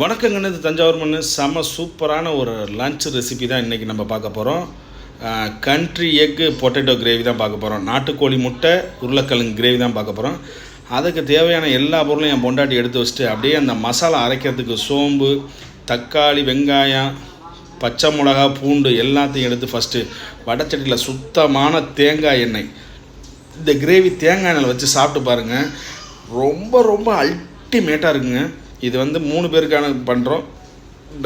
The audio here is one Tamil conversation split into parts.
வணக்கங்கன்னு தஞ்சாவூர் மண் செம்ம சூப்பரான ஒரு லன்ச் ரெசிபி தான் இன்றைக்கி நம்ம பார்க்க போகிறோம். கண்ட்ரி எக்கு பொட்டேட்டோ கிரேவி தான் பார்க்க போகிறோம். நாட்டுக்கோழி முட்டை உருளைக்கிழங்கு கிரேவி தான் பார்க்க போகிறோம். அதுக்கு தேவையான எல்லா பொருளும் என் பொண்டாட்டி எடுத்து வச்சுட்டு அப்படியே அந்த மசாலா அரைக்கிறதுக்கு சோம்பு, தக்காளி, வெங்காயம், பச்சை மிளகா, பூண்டு எல்லாத்தையும் எடுத்து ஃபஸ்ட்டு வடச்சட்டியில் சுத்தமான தேங்காய் எண்ணெய், இந்த கிரேவி தேங்காய் எண்ணெயில் வச்சு சாப்பிட்டு பாருங்கள். ரொம்ப ரொம்ப அல்டிமேட்டாக இருக்குங்க. இது 3 பேருக்கான பண்ணுறோம்.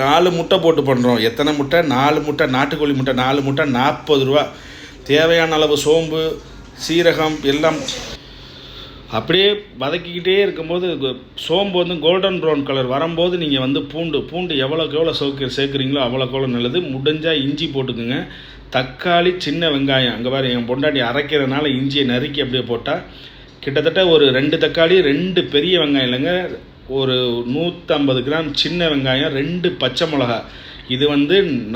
4 முட்டை போட்டு பண்ணுறோம். எத்தனை முட்டை? 4 முட்டை. நாட்டுக்கோழி முட்டை 4 முட்டை 40 ரூபா. தேவையான அளவு சோம்பு, சீரகம் எல்லாம் அப்படியே வதக்கிக்கிட்டே இருக்கும்போது சோம்பு கோல்டன் ப்ரௌன் கலர் வரும்போது நீங்கள் பூண்டு எவ்வளோக்கு எவ்வளோ சேர்க்குறீங்களோ அவ்வளோக்கு எவ்வளோ நல்லது. முடிஞ்சால் இஞ்சி போட்டுக்குங்க. தக்காளி, சின்ன வெங்காயம். அங்கே பாரு, என் பொண்டாட்டி அரைக்கிறதுனால இஞ்சியை நறுக்கி அப்படியே போட்டால் கிட்டத்தட்ட ஒரு 2 தக்காளி, 2 பெரிய வெங்காயம் இல்லைங்க, ஒரு 150 கிராம் சின்ன வெங்காயம், 2 பச்சை மிளகா. இது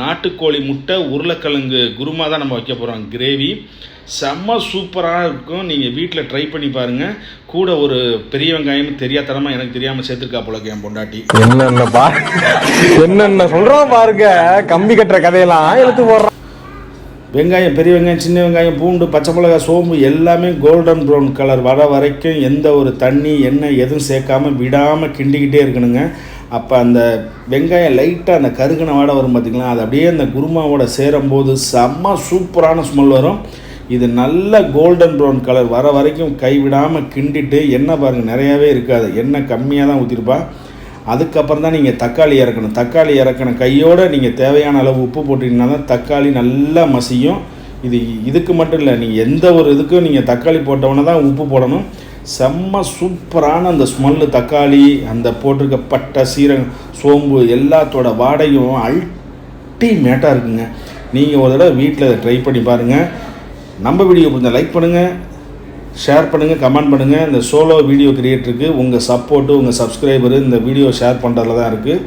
நாட்டுக்கோழி முட்டை உருளைக்கிழங்கு குருமா தான் நம்ம வைக்க போகிறோம். கிரேவி செம்ம சூப்பராக இருக்கும். நீங்கள் வீட்டில் ட்ரை பண்ணி பாருங்கள். கூட ஒரு பெரிய வெங்காயம் தெரியாதனமாக எனக்கு தெரியாமல் சேர்த்துருக்கா போலக்கு என் பொண்டாட்டி. என்னென்ன சொல்கிறோம் பாருங்க, கம்பி கட்டுற கதையெல்லாம் எடுத்து போடுறோம். வெங்காயம், பெரிய வெங்காயம், சின்ன வெங்காயம், பூண்டு, பச்சை மிளகா, சோம்பு எல்லாமே கோல்டன் ப்ரௌன் கலர் வர வரைக்கும் எந்த ஒரு தண்ணி எண்ணெய் எதுவும் சேர்க்காமல் விடாமல் கிண்டிக்கிட்டே இருக்கணுங்க. அப்போ அந்த வெங்காயம் லைட்டாக அந்த கருகின வாடை வரும் பார்த்திங்களா, அது அப்படியே அந்த குருமாவோட சேரும்போது செம்ம சூப்பரான ஸ்மெல் வரும். இது நல்ல கோல்டன் ப்ரௌன் கலர் வர வரைக்கும் கைவிடாமல் கிண்டிட்டு, எண்ணெய் பாருங்கள் நிறையாவே இருக்காது, எண்ணெய் கம்மியாக தான் ஊற்றிருப்பா. அதுக்கப்புறம் தான் நீங்கள் தக்காளி இறக்கணும். தக்காளி இறக்கணும் கையோடு நீங்கள் தேவையான அளவு உப்பு போட்டிங்கன்னா தான் தக்காளி நல்லா மசியும். இதுக்கு மட்டும் இல்லை, நீங்கள் எந்த ஒரு இதுக்கும் நீங்கள் தக்காளி போட்டவொன்னே தான் உப்பு போடணும். செம்ம சூப்பரான அந்த ஸ்மெல்லு, தக்காளி, அந்த போட்டிருக்க பட்டை, சீரகம், சோம்பு எல்லாத்தோட வாடையும் அல்டிமேட்டாக இருக்குங்க. நீங்கள் ஒரு தடவை வீட்டில் அதை ட்ரை பண்ணி பாருங்கள். நம்ம வீடியோ கொஞ்சம் லைக் பண்ணுங்கள், ஷேர் பண்ணுங்கள், கமெண்ட் பண்ணுங்கள். இந்த சோலோ வீடியோ கிரியேட்டருக்கு உங்கள் சப்போர்ட்டு, உங்கள் சப்ஸ்கிரைபரு இந்த வீடியோ ஷேர் பண்ணுறதுல தான் இருக்குது.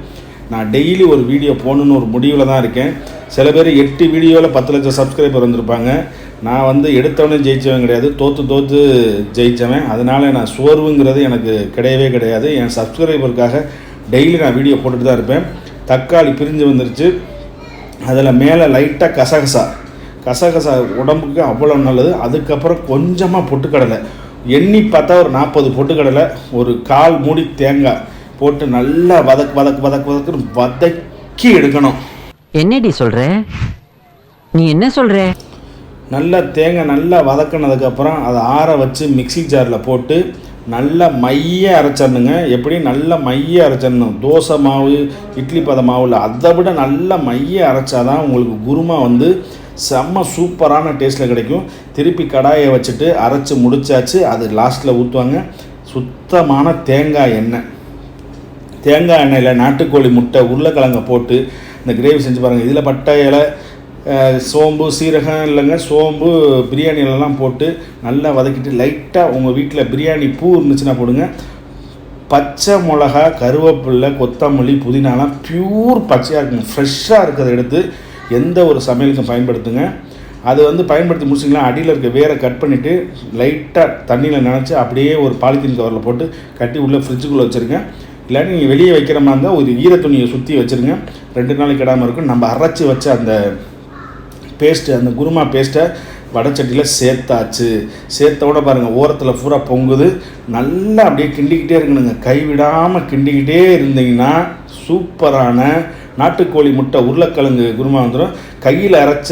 நான் டெய்லி ஒரு வீடியோ போகணுன்னு ஒரு முடிவில் தான் இருக்கேன். சில பேர் 8 வீடியோவில் 10 லட்சம் சப்ஸ்கிரைபர் வந்திருப்பாங்க. நான் எடுத்தவனே ஜெயித்தவன் கிடையாது, தோற்று ஜெயித்தவன். அதனால் நான் சோர்வுங்கிறது எனக்கு கிடையவே கிடையாது. என் சப்ஸ்கிரைபருக்காக டெய்லி நான் வீடியோ போட்டுட்டு தான் இருப்பேன். தக்காளி பிரிஞ்சு வந்துருச்சு. அதில் மேலே லைட்டாக கசகசா உடம்புக்கு அவ்வளோ நல்லது. அதுக்கப்புறம் கொஞ்சமாக பொட்டுக்கடலை, எண்ணி பார்த்தா ஒரு 40 பொட்டுக்கடலை, ஒரு 1/4 மூடி தேங்காய் போட்டு நல்லா வதக்குன்னு வதக்கி எடுக்கணும். என்னடி சொல்கிற? நீ என்ன சொல்கிற? நல்லா தேங்காய் நல்லா வதக்கினதுக்கப்புறம் அதை ஆற வச்சு மிக்ஸி ஜாரில் போட்டு நல்லா மைய அரைச்சிடணுங்க. எப்படி நல்லா மைய அரைச்சிடணும்? தோசை மாவு, இட்லி பத மாவில் அதை விட நல்லா மைய அரைச்சாதான் உங்களுக்கு குருமா செம்ம சூப்பரான டேஸ்ட்டில் கிடைக்கும். திருப்பி கடாயை வச்சுட்டு அரைச்சி முடிச்சாச்சு. அது லாஸ்ட்டில் ஊற்றுவாங்க சுத்தமான தேங்காய் எண்ணெயில் நாட்டுக்கோழி முட்டை உருளைக்கிழங்க போட்டு இந்த கிரேவி செஞ்சு பாருங்கள். இதில் பட்டை இலை, சோம்பு, சீரகம் இல்லைங்க, சோம்பு, பிரியாணி இலெல்லாம் போட்டு நல்லா வதக்கிட்டு லைட்டாக உங்கள் வீட்டில் பிரியாணி பூ இருந்துச்சுன்னா போடுங்க. பச்சை மிளகா, கருவேப்பில்லை, கொத்தமல்லி, புதினாலாம் பியூர் பச்சையாக இருக்குங்க. ஃப்ரெஷ்ஷாக இருக்கிறத எடுத்து எந்த ஒரு சமையலுக்கும் பயன்படுத்துங்க. அது பயன்படுத்தி முடிச்சிங்களா, அடியில் இருக்க வேரை கட் பண்ணிவிட்டு லைட்டாக தண்ணியில் நனைச்சி அப்படியே ஒரு பாலித்தீன் கவரில் போட்டு கட்டி உள்ளே ஃப்ரிட்ஜுக்குள்ளே வச்சுருங்க. இல்லாட்டி நீங்கள் வெளியே வைக்கிற மாதிரி இருந்தால் ஒரு ஈர துணியை சுற்றி வச்சுருங்க. 2 நாளைக்கு கிடாமல் இருக்கும். நம்ம அரைச்சி வச்ச அந்த பேஸ்ட்டு, அந்த குருமா பேஸ்ட்டை வடச்சட்டியில் சேர்த்தோட பாருங்கள், ஓரத்தில் பூரா பொங்குது. நல்லா அப்படியே கிண்டிக்கிட்டே இருக்கணுங்க. கைவிடாமல் கிண்டிக்கிட்டே இருந்தீங்கன்னா சூப்பரான நாட்டுக்கோழி முட்டை உருளைக்கிழங்கு குருமா வந்துடும். கையில் அரைச்ச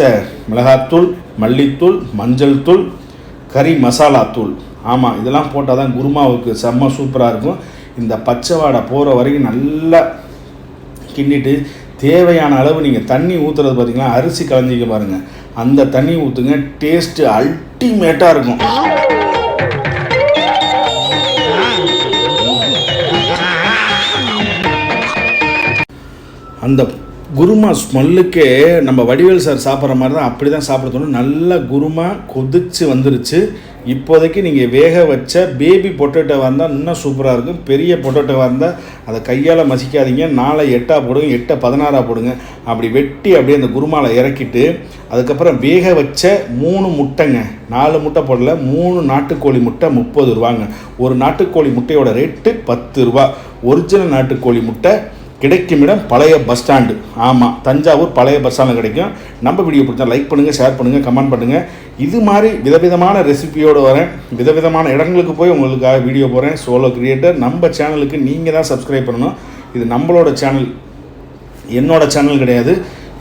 மிளகாத்தூள், மல்லித்தூள், மஞ்சள் தூள், கறி மசாலா தூள், ஆமாம் இதெல்லாம் போட்டால் தான் குருமாவுக்கு செம்ம சூப்பராக இருக்கும். இந்த பச்சை வாடை போகிற வரைக்கும் நல்லா கிண்டிட்டு தேவையான அளவு நீங்கள் தண்ணி ஊற்றுறது பார்த்திங்கன்னா, அரிசி கலஞ்சிக்க பாருங்கள், அந்த தண்ணி ஊற்றுங்க. டேஸ்ட்டு அல்டிமேட்டாக இருக்கும். அந்த குருமா ஸ்மெல்லுக்கே நம்ம வடிவேல் சார் சாப்பிட்ற மாதிரி தான், அப்படி தான் சாப்பிட தோணும். நல்ல குருமா கொதிச்சு வந்துருச்சு. இப்போதைக்கு நீங்கள் வேக வச்ச பேபி பொட்டேட்டோவாக இருந்தால் இன்னும் சூப்பராக இருக்கும். பெரிய பொட்டேட்டோவாக இருந்தால் அதை கையால் மசிக்காதீங்க. 4 8 போடுங்க, 8 16 போடுங்க. அப்படி வெட்டி அப்படியே அந்த குருமாவில் இறக்கிட்டு அதுக்கப்புறம் வேக வச்ச 3 முட்டைங்க, 4 முட்டை போடல, 3 நாட்டுக்கோழி முட்டை 30 ரூபாங்க. ஒரு நாட்டுக்கோழி முட்டையோட ரேட்டு 10 ரூபா. ஒரிஜினல் நாட்டுக்கோழி முட்டை கிடைக்கும் இடம் பழைய பஸ் ஸ்டாண்டு. ஆமாம், தஞ்சாவூர் பழைய பஸ் ஸ்டாண்டில் கிடைக்கும். நம்ம வீடியோ பிடிச்சா லைக் பண்ணுங்கள், ஷேர் பண்ணுங்கள், கமெண்ட் பண்ணுங்கள். இது மாதிரி விதவிதமான ரெசிபியோடு வரேன், விதவிதமான இடங்களுக்கு போய் உங்களுக்காக வீடியோ போகிறேன். Solo creator. நம்ம சேனலுக்கு நீங்கள் தான் சப்ஸ்கிரைப் பண்ணணும். இது நம்மளோட சேனல், என்னோட சேனல் கிடையாது,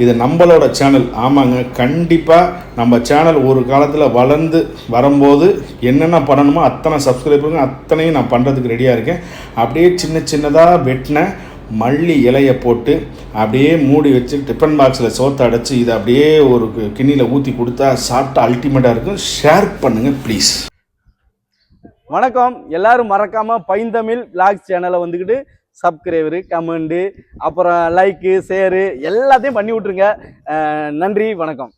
இது நம்மளோட சேனல். ஆமாங்க, கண்டிப்பாக நம்ம சேனல் ஒரு காலத்தில் வளர்ந்து வரும்போது என்னென்ன பண்ணணுமோ அத்தனை சப்ஸ்கிரைபருங்க அத்தனையும் நான் பண்ணுறதுக்கு ரெடியாக இருக்கேன். அப்படியே சின்ன சின்னதாக வெட்டின மல்லி இலையை போட்டு அப்படியே மூடி வச்சு டிஃபன் பாக்ஸில் சோத்தை அடைச்சி இதை அப்படியே ஒரு கிண்ணியில் ஊற்றி கொடுத்தா சாப்பிட்டா அல்டிமேட்டாக இருக்கும். ஷேர் பண்ணுங்கள் ப்ளீஸ். வணக்கம். எல்லாரும் மறக்காமல் பைந்தமிழ் விளாக்ஸ் சேனலை வந்துக்கிட்டு சப்ஸ்கிரைபரு, கமெண்டு, அப்புறம் லைக்கு, ஷேரு எல்லாத்தையும் பண்ணி விட்ருங்க. நன்றி, வணக்கம்.